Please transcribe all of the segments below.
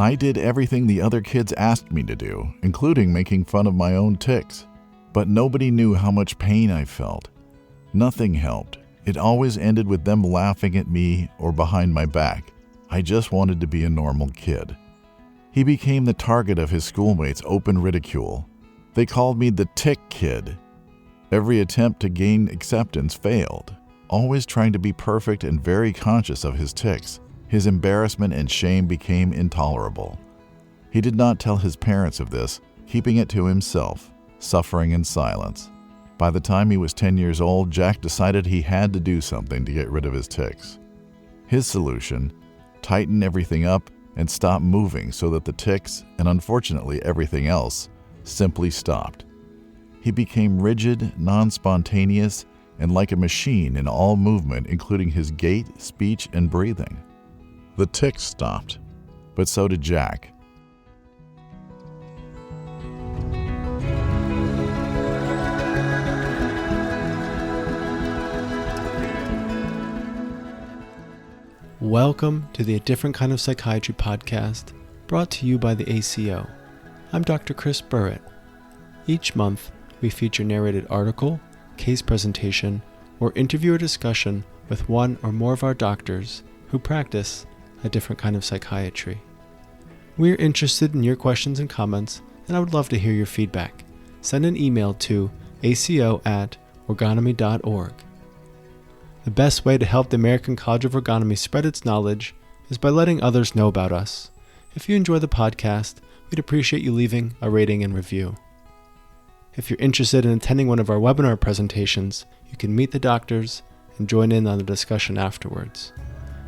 I did everything the other kids asked me to do, including making fun of my own tics. But nobody knew how much pain I felt. Nothing helped. It always ended with them laughing at me or behind my back. I just wanted to be a normal kid. He became the target of his schoolmates' open ridicule. They called me the tic kid. Every attempt to gain acceptance failed. Always trying to be perfect and very conscious of his tics, his embarrassment and shame became intolerable. He did not tell his parents of this, keeping it to himself, suffering in silence. By the time he was 10 years old, Jack decided he had to do something to get rid of his tics. His solution: tighten everything up and stop moving so that the tics, and unfortunately everything else, simply stopped. He became rigid, non-spontaneous, and like a machine in all movement, including his gait, speech, and breathing. The tics stopped, but so did Jack. Welcome to the A Different Kind of Psychiatry podcast, brought to you by the ACO. I'm Dr. Crist. Each month, we feature narrated article, case presentation, or interview or discussion with one or more of our doctors who practice a different kind of psychiatry. We're interested in your questions and comments, and I would love to hear your feedback. Send an email to aco@orgonomy.org. The best way to help the American College of Orgonomy spread its knowledge is by letting others know about us. If you enjoy the podcast, we'd appreciate you leaving a rating and review. If you're interested in attending one of our webinar presentations, you can meet the doctors and join in on the discussion afterwards.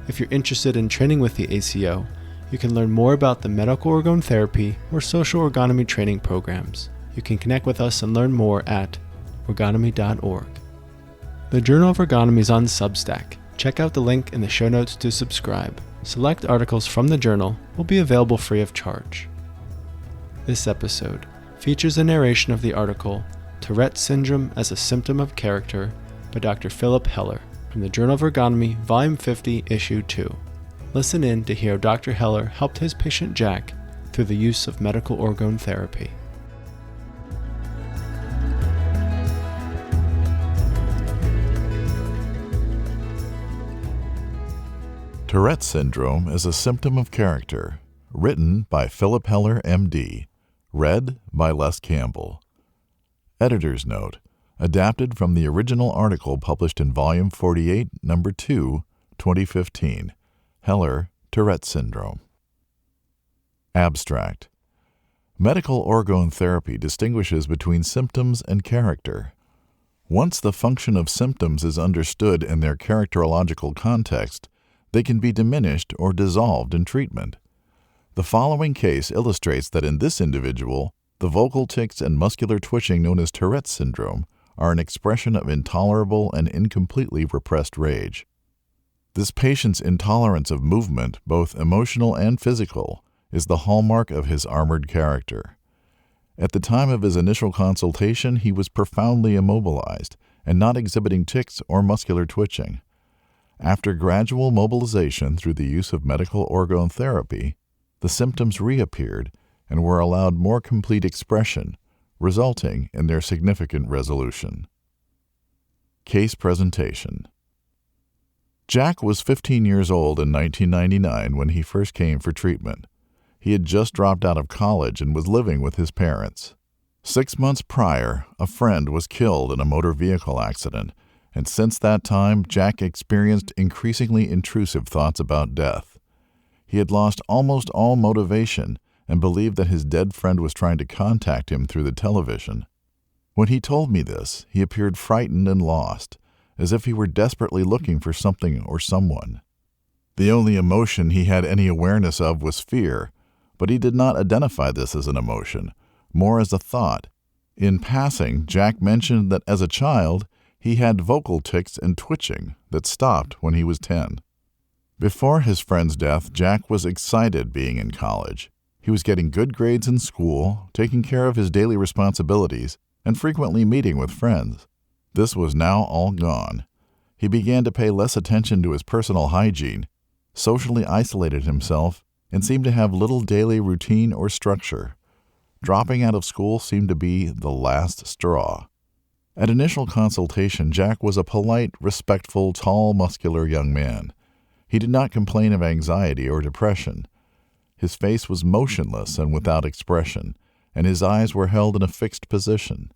If you're interested in training with the ACO, you can learn more about the medical orgone therapy or social orgonomy training programs. You can connect with us and learn more at orgonomy.org. The Journal of Orgonomy is on Substack. Check out the link in the show notes to subscribe. Select articles from the journal will be available free of charge. This episode features a narration of the article Tourette Syndrome as a Symptom of Character by Dr. Phillip Heller from the Journal of Orgonomy, Volume 50, Issue 2. Listen in to hear how Dr. Heller helped his patient Jack through the use of medical orgone therapy. Tourette Syndrome is a Symptom of Character, written by Phillip Heller, MD, read by Les Campbell. Editor's note: adapted from the original article published in Volume 48, Number 2, 2015, Heller, Tourette Syndrome. Abstract: medical orgone therapy distinguishes between symptoms and character. Once the function of symptoms is understood in their characterological context, they can be diminished or dissolved in treatment. The following case illustrates that in this individual, the vocal tics and muscular twitching known as Tourette syndrome are an expression of intolerable and incompletely repressed rage. This patient's intolerance of movement, both emotional and physical, is the hallmark of his armored character. At the time of his initial consultation, he was profoundly immobilized and not exhibiting tics or muscular twitching. After gradual mobilization through the use of medical orgone therapy, the symptoms reappeared and were allowed more complete expression, resulting in their significant resolution. Case presentation. Jack was 15 years old in 1999 when he first came for treatment. He had just dropped out of college and was living with his parents. 6 months prior, a friend was killed in a motor vehicle accident, and since that time, Jack experienced increasingly intrusive thoughts about death. He had lost almost all motivation and believed that his dead friend was trying to contact him through the television. When he told me this, he appeared frightened and lost, as if he were desperately looking for something or someone. The only emotion he had any awareness of was fear, but he did not identify this as an emotion, more as a thought. In passing, Jack mentioned that as a child, he had vocal tics and twitching that stopped when he was 10. Before his friend's death, Jack was excited being in college. He was getting good grades in school, taking care of his daily responsibilities, and frequently meeting with friends. This was now all gone. He began to pay less attention to his personal hygiene, socially isolated himself, and seemed to have little daily routine or structure. Dropping out of school seemed to be the last straw. At initial consultation, Jack was a polite, respectful, tall, muscular young man. He did not complain of anxiety or depression. His face was motionless and without expression, and his eyes were held in a fixed position.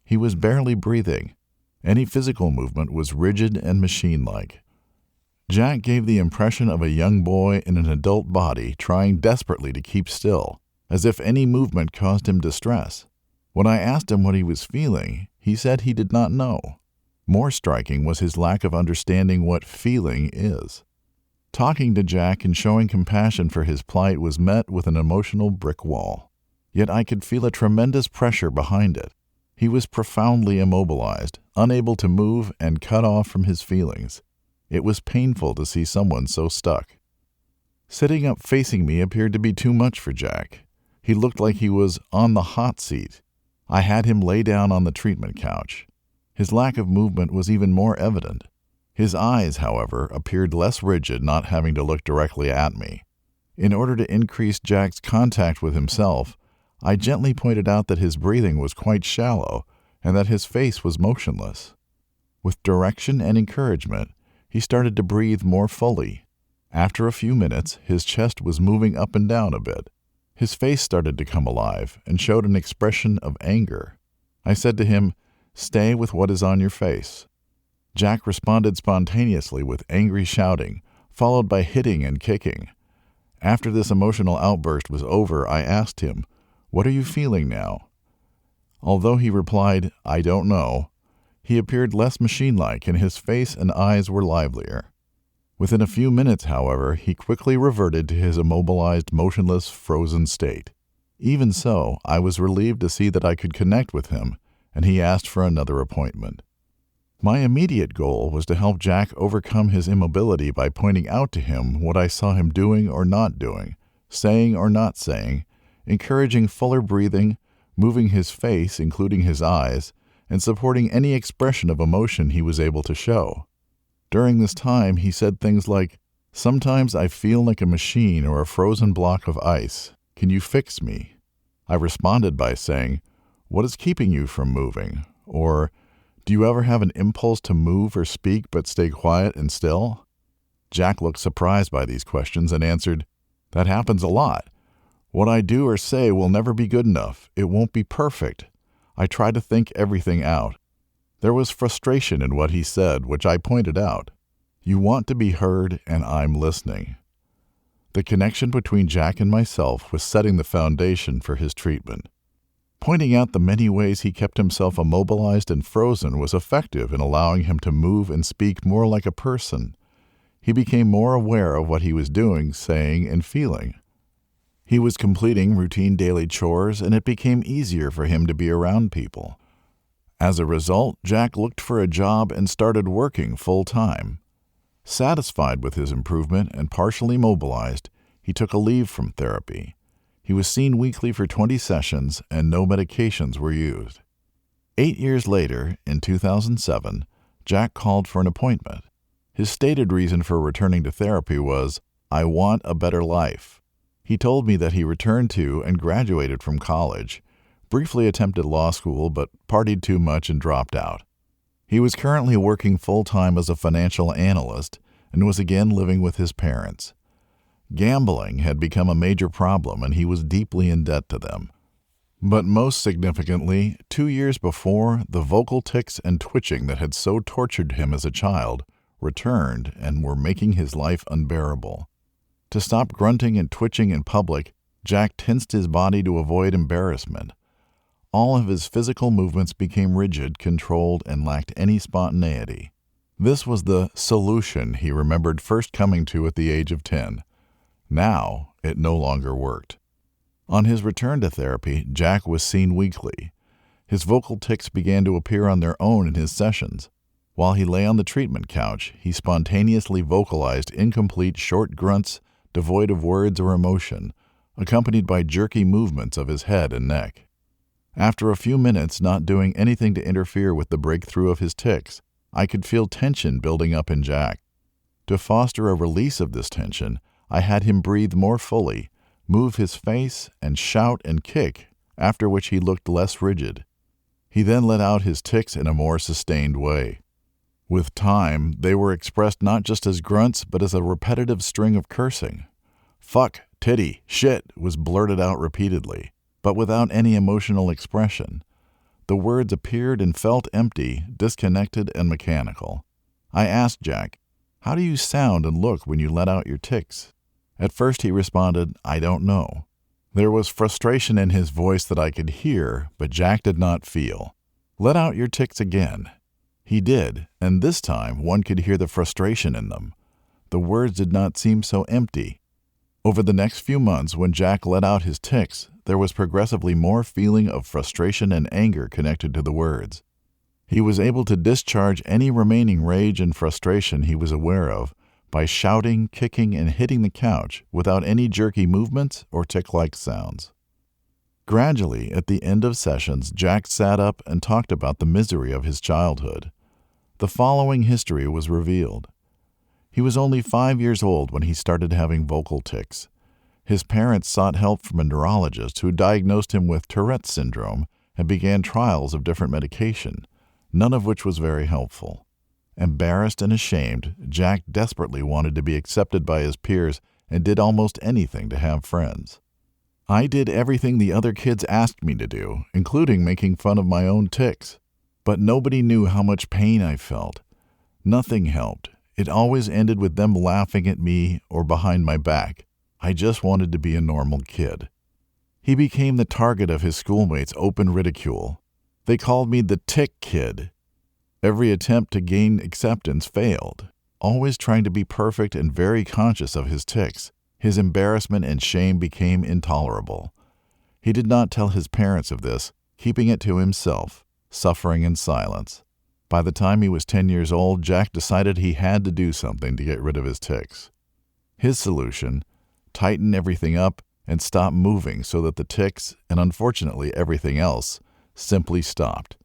He was barely breathing. Any physical movement was rigid and machine-like. Jack gave the impression of a young boy in an adult body trying desperately to keep still, as if any movement caused him distress. When I asked him what he was feeling, he said he did not know. More striking was his lack of understanding what feeling is. Talking to Jack and showing compassion for his plight was met with an emotional brick wall. Yet I could feel a tremendous pressure behind it. He was profoundly immobilized, unable to move, and cut off from his feelings. It was painful to see someone so stuck. Sitting up facing me appeared to be too much for Jack. He looked like he was on the hot seat. I had him lay down on the treatment couch. His lack of movement was even more evident. His eyes, however, appeared less rigid, not having to look directly at me. In order to increase Jack's contact with himself, I gently pointed out that his breathing was quite shallow and that his face was motionless. With direction and encouragement, he started to breathe more fully. After a few minutes, his chest was moving up and down a bit. His face started to come alive and showed an expression of anger. I said to him, "Stay with what is on your face." Jack responded spontaneously with angry shouting, followed by hitting and kicking. After this emotional outburst was over, I asked him, "What are you feeling now?" Although he replied, "I don't know," he appeared less machine-like and his face and eyes were livelier. Within a few minutes, however, he quickly reverted to his immobilized, motionless, frozen state. Even so, I was relieved to see that I could connect with him, and he asked for another appointment. My immediate goal was to help Jack overcome his immobility by pointing out to him what I saw him doing or not doing, saying or not saying, encouraging fuller breathing, moving his face, including his eyes, and supporting any expression of emotion he was able to show. During this time, he said things like, "Sometimes I feel like a machine or a frozen block of ice. Can you fix me?" I responded by saying, "What is keeping you from moving?" Or, "Do you ever have an impulse to move or speak but stay quiet and still?" Jack looked surprised by these questions and answered, "That happens a lot. What I do or say will never be good enough. It won't be perfect. I try to think everything out." There was frustration in what he said, which I pointed out. You want to be heard, and I'm listening. The connection between Jack and myself was setting the foundation for his treatment. Pointing out the many ways he kept himself immobilized and frozen was effective in allowing him to move and speak more like a person. He became more aware of what he was doing, saying, and feeling. He was completing routine daily chores, and it became easier for him to be around people. As a result, Jack looked for a job and started working full-time. Satisfied with his improvement and partially mobilized, he took a leave from therapy. He was seen weekly for 20 sessions, and no medications were used. 8 years later, in 2007, Jack called for an appointment. His stated reason for returning to therapy was, "I want a better life." He told me that he returned to and graduated from college, briefly attempted law school but partied too much and dropped out. He was currently working full-time as a financial analyst and was again living with his parents. Gambling had become a major problem and he was deeply in debt to them. But most significantly, 2 years before, the vocal tics and twitching that had so tortured him as a child returned and were making his life unbearable. To stop grunting and twitching in public, Jack tensed his body to avoid embarrassment. All of his physical movements became rigid, controlled, and lacked any spontaneity. This was the solution he remembered first coming to at the age of 10. Now, it no longer worked. On his return to therapy, Jack was seen weekly. His vocal tics began to appear on their own in his sessions. While he lay on the treatment couch, he spontaneously vocalized incomplete short grunts devoid of words or emotion, accompanied by jerky movements of his head and neck. After a few minutes not doing anything to interfere with the breakthrough of his tics, I could feel tension building up in Jack. To foster a release of this tension, I had him breathe more fully, move his face, and shout and kick, after which he looked less rigid. He then let out his tics in a more sustained way. With time, they were expressed not just as grunts, but as a repetitive string of cursing. Fuck, titty, shit was blurted out repeatedly, but without any emotional expression. The words appeared and felt empty, disconnected, and mechanical. I asked Jack, "How do you sound and look when you let out your tics?" At first he responded, "I don't know." There was frustration in his voice that I could hear, but Jack did not feel. "Let out your tics again." He did, and this time one could hear the frustration in them. The words did not seem so empty. Over the next few months, when Jack let out his tics, there was progressively more feeling of frustration and anger connected to the words. He was able to discharge any remaining rage and frustration he was aware of by shouting, kicking, and hitting the couch without any jerky movements or tic-like sounds. Gradually, at the end of sessions, Jack sat up and talked about the misery of his childhood. The following history was revealed. He was only 5 years old when he started having vocal tics. His parents sought help from a neurologist who diagnosed him with Tourette syndrome and began trials of different medication, none of which was very helpful. Embarrassed and ashamed, Jack desperately wanted to be accepted by his peers and did almost anything to have friends. I did everything the other kids asked me to do, including making fun of my own tics. But nobody knew how much pain I felt. Nothing helped. It always ended with them laughing at me or behind my back. I just wanted to be a normal kid. He became the target of his schoolmates' open ridicule. They called me the tic kid. Every attempt to gain acceptance failed. Always trying to be perfect and very conscious of his tics, his embarrassment and shame became intolerable. He did not tell his parents of this, keeping it to himself, suffering in silence. By the time he was 10 years old, Jack decided he had to do something to get rid of his tics. His solution: tighten everything up and stop moving so that the tics, and unfortunately everything else, simply stopped.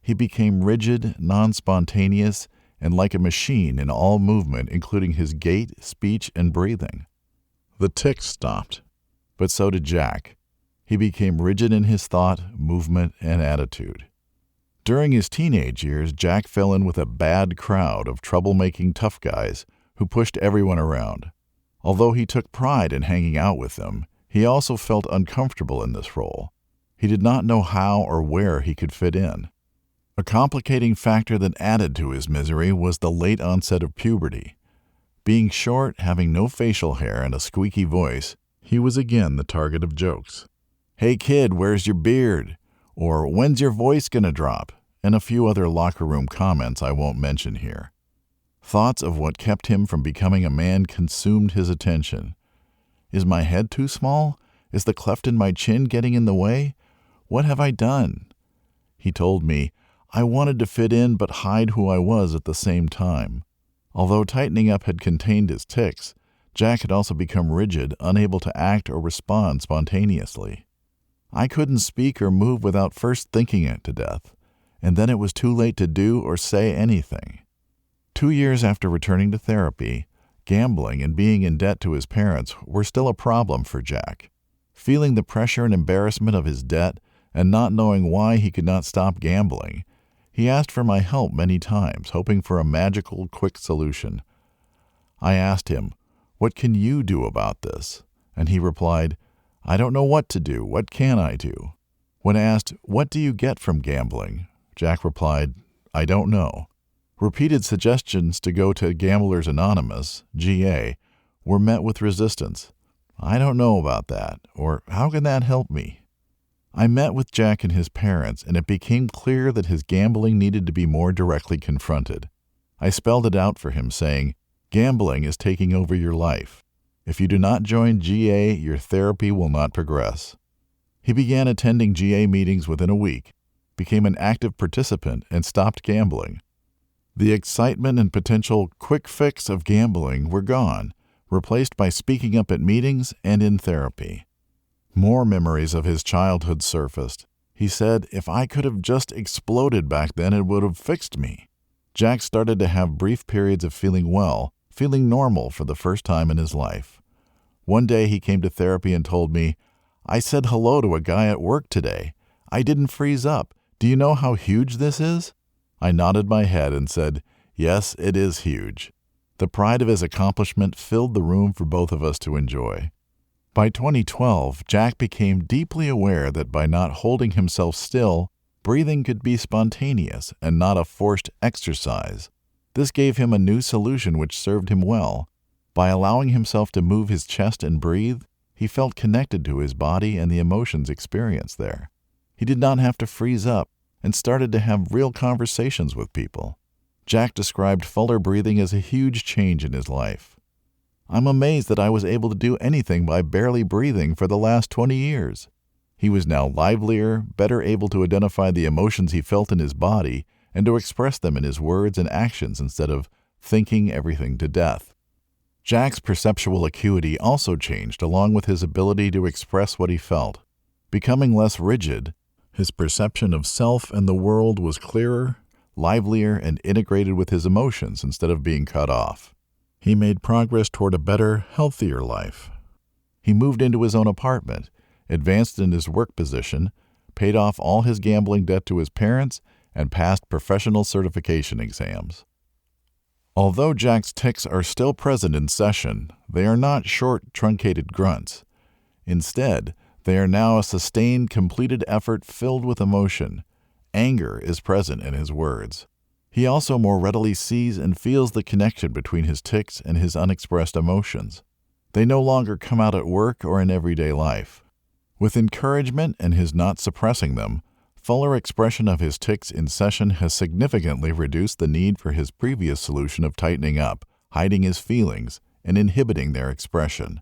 He became rigid, non-spontaneous, and like a machine in all movement, including his gait, speech, and breathing. The tics stopped, but so did Jack. He became rigid in his thought, movement, and attitude. During his teenage years, Jack fell in with a bad crowd of troublemaking tough guys who pushed everyone around. Although he took pride in hanging out with them, he also felt uncomfortable in this role. He did not know how or where he could fit in. A complicating factor that added to his misery was the late onset of puberty. Being short, having no facial hair, and a squeaky voice, he was again the target of jokes. "Hey kid, where's your beard?" Or "When's your voice gonna drop?" and a few other locker room comments I won't mention here. Thoughts of what kept him from becoming a man consumed his attention. Is my head too small? Is the cleft in my chin getting in the way? What have I done? He told me, I wanted to fit in but hide who I was at the same time. Although tightening up had contained his tics, Jack had also become rigid, unable to act or respond spontaneously. I couldn't speak or move without first thinking it to death, and then it was too late to do or say anything. 2 years after returning to therapy, gambling and being in debt to his parents were still a problem for Jack. Feeling the pressure and embarrassment of his debt and not knowing why he could not stop gambling, he asked for my help many times, hoping for a magical, quick solution. I asked him, "What can you do about this?" And he replied, "I don't know what to do. What can I do?" When asked, "What do you get from gambling?" Jack replied, "I don't know." Repeated suggestions to go to Gamblers Anonymous, GA, were met with resistance. "I don't know about that," or "How can that help me?" I met with Jack and his parents, and it became clear that his gambling needed to be more directly confronted. I spelled it out for him, saying, "Gambling is taking over your life. If you do not join GA, your therapy will not progress." He began attending GA meetings within a week, became an active participant, and stopped gambling. The excitement and potential quick fix of gambling were gone, replaced by speaking up at meetings and in therapy. More memories of his childhood surfaced. He said, "If I could have just exploded back then, it would have fixed me." Jack started to have brief periods of feeling well, feeling normal for the first time in his life. One day he came to therapy and told me, "I said hello to a guy at work today. I didn't freeze up. Do you know how huge this is?" I nodded my head and said, "Yes, it is huge." The pride of his accomplishment filled the room for both of us to enjoy. By 2012, Jack became deeply aware that by not holding himself still, breathing could be spontaneous and not a forced exercise. This gave him a new solution which served him well. By allowing himself to move his chest and breathe, he felt connected to his body and the emotions experienced there. He did not have to freeze up and started to have real conversations with people. Jack described fuller breathing as a huge change in his life. "I'm amazed that I was able to do anything by barely breathing for the last 20 years. He was now livelier, better able to identify the emotions he felt in his body and to express them in his words and actions instead of thinking everything to death. Jack's perceptual acuity also changed along with his ability to express what he felt. Becoming less rigid, his perception of self and the world was clearer, livelier, and integrated with his emotions instead of being cut off. He made progress toward a better, healthier life. He moved into his own apartment, advanced in his work position, paid off all his gambling debt to his parents, and passed professional certification exams. Although Jack's tics are still present in session, they are not short, truncated grunts. Instead, they are now a sustained, completed effort filled with emotion. Anger is present in his words. He also more readily sees and feels the connection between his tics and his unexpressed emotions. They no longer come out at work or in everyday life. With encouragement and his not suppressing them, fuller expression of his tics in session has significantly reduced the need for his previous solution of tightening up, hiding his feelings, and inhibiting their expression.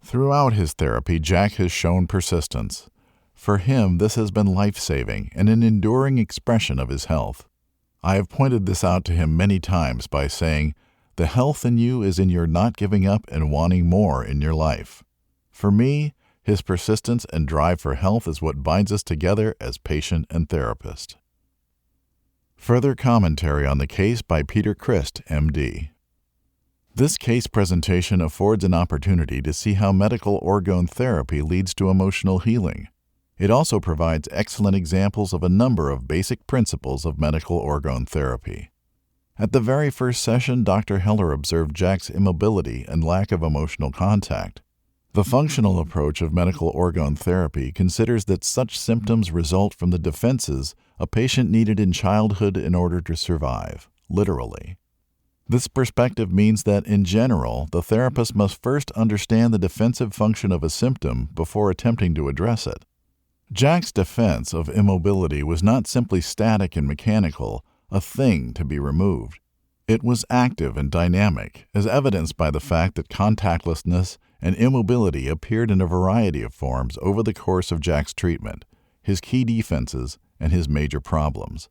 Throughout his therapy, Jack has shown persistence. For him, this has been life-saving and an enduring expression of his health. I have pointed this out to him many times by saying, "The health in you is in your not giving up and wanting more in your life." For me, his persistence and drive for health is what binds us together as patient and therapist. Further commentary on the case by Peter Crist, MD. This case presentation affords an opportunity to see how medical orgone therapy leads to emotional healing. It also provides excellent examples of a number of basic principles of medical orgone therapy. At the very first session, Dr. Heller observed Jack's immobility and lack of emotional contact. The functional approach of medical orgone therapy considers that such symptoms result from the defenses a patient needed in childhood in order to survive, literally. This perspective means that, in general, the therapist must first understand the defensive function of a symptom before attempting to address it. Jack's defense of immobility was not simply static and mechanical, a thing to be removed. It was active and dynamic, as evidenced by the fact that contactlessness and immobility appeared in a variety of forms over the course of Jack's treatment, his key defenses, and his major problems.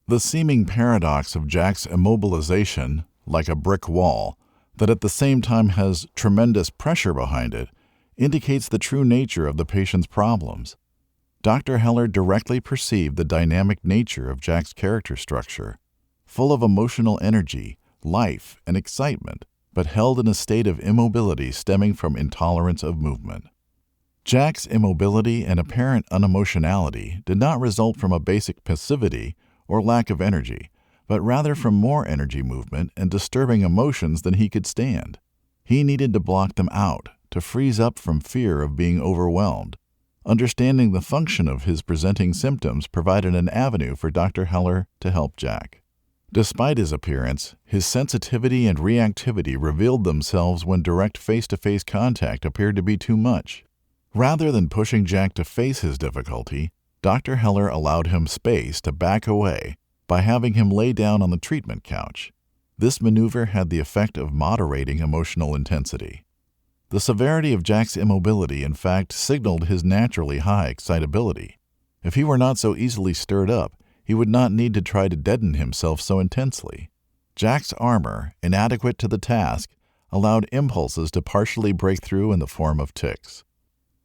The seeming paradox of Jack's immobilization, like a brick wall, that at the same time has tremendous pressure behind it, indicates the true nature of the patient's problems. Dr. Heller directly perceived the dynamic nature of Jack's character structure, full of emotional energy, life, and excitement, but held in a state of immobility stemming from intolerance of movement. Jack's immobility and apparent unemotionality did not result from a basic passivity or lack of energy, but rather from more energy movement and disturbing emotions than he could stand. He needed to block them out, to freeze up from fear of being overwhelmed. Understanding the function of his presenting symptoms provided an avenue for Dr. Heller to help Jack. Despite his appearance, his sensitivity and reactivity revealed themselves when direct face-to-face contact appeared to be too much. Rather than pushing Jack to face his difficulty, Dr. Heller allowed him space to back away by having him lay down on the treatment couch. This maneuver had the effect of moderating emotional intensity. The severity of Jack's immobility, in fact, signaled his naturally high excitability. If he were not so easily stirred up, he would not need to try to deaden himself so intensely. Jack's armor, inadequate to the task, allowed impulses to partially break through in the form of tics.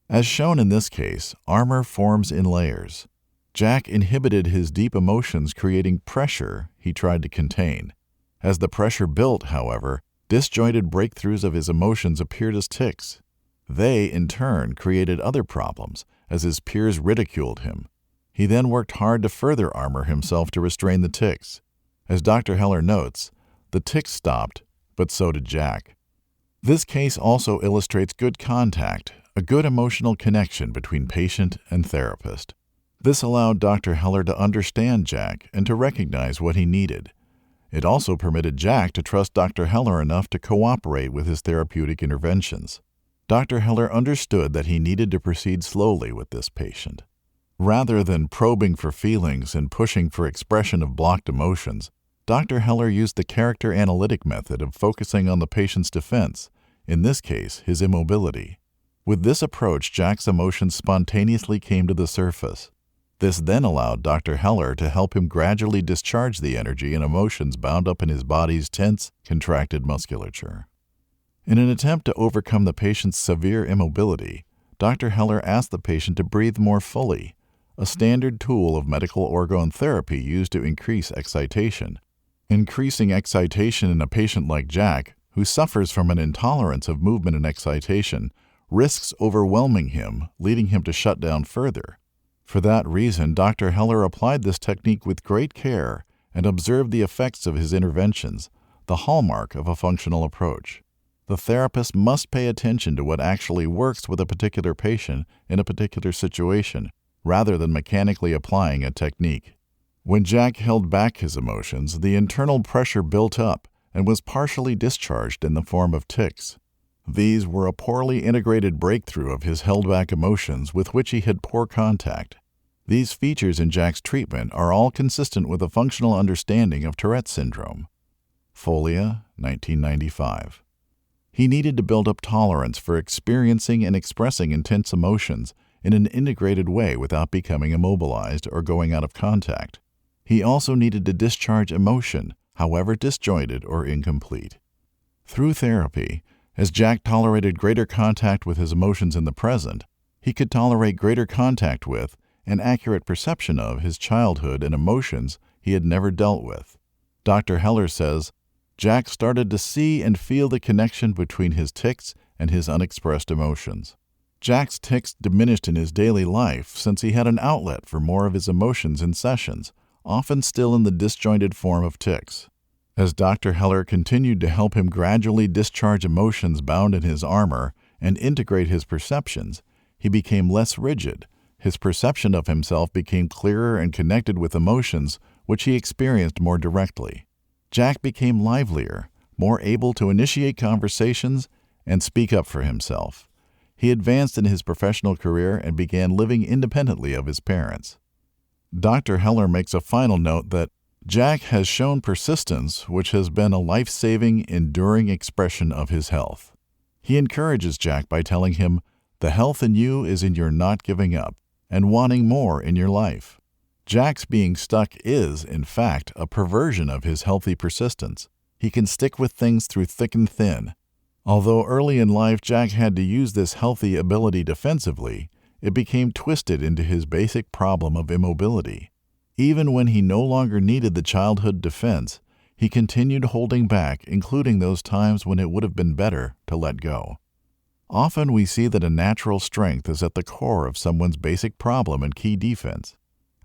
As shown in this case, armor forms in layers. Jack inhibited his deep emotions, creating pressure he tried to contain. As the pressure built, however, Disjointed breakthroughs of his emotions appeared as tics. They, in turn, created other problems, as his peers ridiculed him. He then worked hard to further armor himself to restrain the tics. As Dr. Heller notes, the tics stopped, but so did Jack. This case also illustrates good contact, a good emotional connection between patient and therapist. This allowed Dr. Heller to understand Jack and to recognize what he needed. It also permitted Jack to trust Dr. Heller enough to cooperate with his therapeutic interventions. Dr. Heller understood that he needed to proceed slowly with this patient. Rather than probing for feelings and pushing for expression of blocked emotions, Dr. Heller used the character analytic method of focusing on the patient's defense, in this case, his immobility. With this approach, Jack's emotions spontaneously came to the surface. This then allowed Dr. Heller to help him gradually discharge the energy and emotions bound up in his body's tense, contracted musculature. In an attempt to overcome the patient's severe immobility, Dr. Heller asked the patient to breathe more fully, a standard tool of medical orgone therapy used to increase excitation. Increasing excitation in a patient like Jack, who suffers from an intolerance of movement and excitation, risks overwhelming him, leading him to shut down further. For that reason, Dr. Heller applied this technique with great care and observed the effects of his interventions, the hallmark of a functional approach. The therapist must pay attention to what actually works with a particular patient in a particular situation, rather than mechanically applying a technique. When Jack held back his emotions, the internal pressure built up and was partially discharged in the form of tics. These were a poorly integrated breakthrough of his held-back emotions with which he had poor contact. These features in Jack's treatment are all consistent with a functional understanding of Tourette syndrome. Folia, 1995. He needed to build up tolerance for experiencing and expressing intense emotions in an integrated way without becoming immobilized or going out of contact. He also needed to discharge emotion, however disjointed or incomplete. Through therapy, as Jack tolerated greater contact with his emotions in the present, he could tolerate greater contact with and accurate perception of his childhood and emotions he had never dealt with. Dr. Heller says, Jack started to see and feel the connection between his tics and his unexpressed emotions. Jack's tics diminished in his daily life since he had an outlet for more of his emotions in sessions, often still in the disjointed form of tics. As Dr. Heller continued to help him gradually discharge emotions bound in his armor and integrate his perceptions, he became less rigid. His perception of himself became clearer and connected with emotions which he experienced more directly. Jack became livelier, more able to initiate conversations and speak up for himself. He advanced in his professional career and began living independently of his parents. Dr. Heller makes a final note that Jack has shown persistence, which has been a life-saving, enduring expression of his health. He encourages Jack by telling him, "The health in you is in your not giving up and wanting more in your life." Jack's being stuck is, in fact, a perversion of his healthy persistence. He can stick with things through thick and thin. Although early in life Jack had to use this healthy ability defensively, it became twisted into his basic problem of immobility. Even when he no longer needed the childhood defense, he continued holding back, including those times when it would have been better to let go. Often we see that a natural strength is at the core of someone's basic problem and key defense.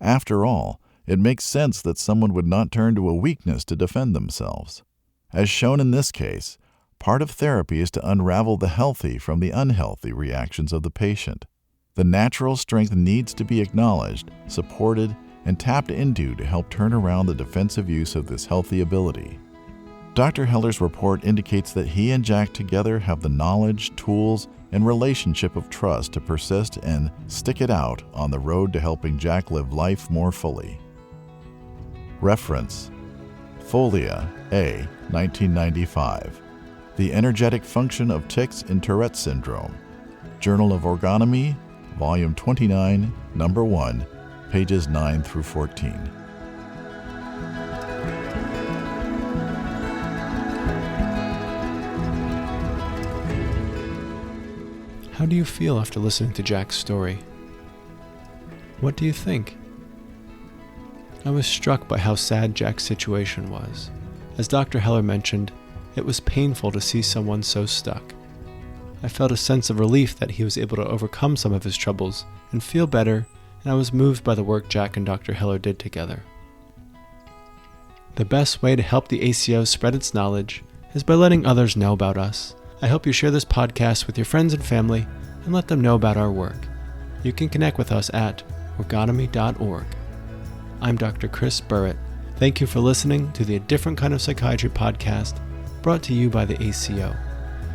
After all, it makes sense that someone would not turn to a weakness to defend themselves. As shown in this case, part of therapy is to unravel the healthy from the unhealthy reactions of the patient. The natural strength needs to be acknowledged, supported, and tapped into to help turn around the defensive use of this healthy ability. Dr. Heller's report indicates that he and Jack together have the knowledge, tools, and relationship of trust to persist and stick it out on the road to helping Jack live life more fully. Reference: Folia, A, 1995. The Energetic Function of Tics in Tourette Syndrome. Journal of Orgonomy, Volume 29, Number 1, pages 9 through 14. How do you feel after listening to Jack's story? What do you think? I was struck by how sad Jack's situation was. As Dr. Heller mentioned, It was painful to see someone so stuck. I felt a sense of relief that he was able to overcome some of his troubles and feel better, and I was moved by the work Jack and Dr. Heller did together. The best way to help the ACO spread its knowledge is by letting others know about us. I hope you share this podcast with your friends and family and let them know about our work. You can connect with us at orgonomy.org. I'm Dr. Crist. Thank you for listening to the A Different Kind of Psychiatry podcast brought to you by the ACO.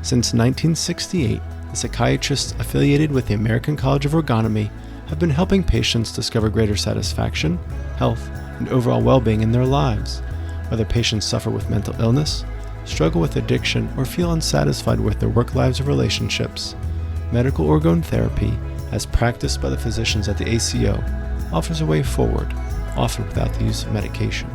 Since 1968, the psychiatrists affiliated with the American College of Orgonomy have been helping patients discover greater satisfaction, health, and overall well-being in their lives. Whether patients suffer with mental illness, struggle with addiction, or feel unsatisfied with their work lives or relationships, medical orgone therapy, as practiced by the physicians at the ACO, offers a way forward, often without the use of medication.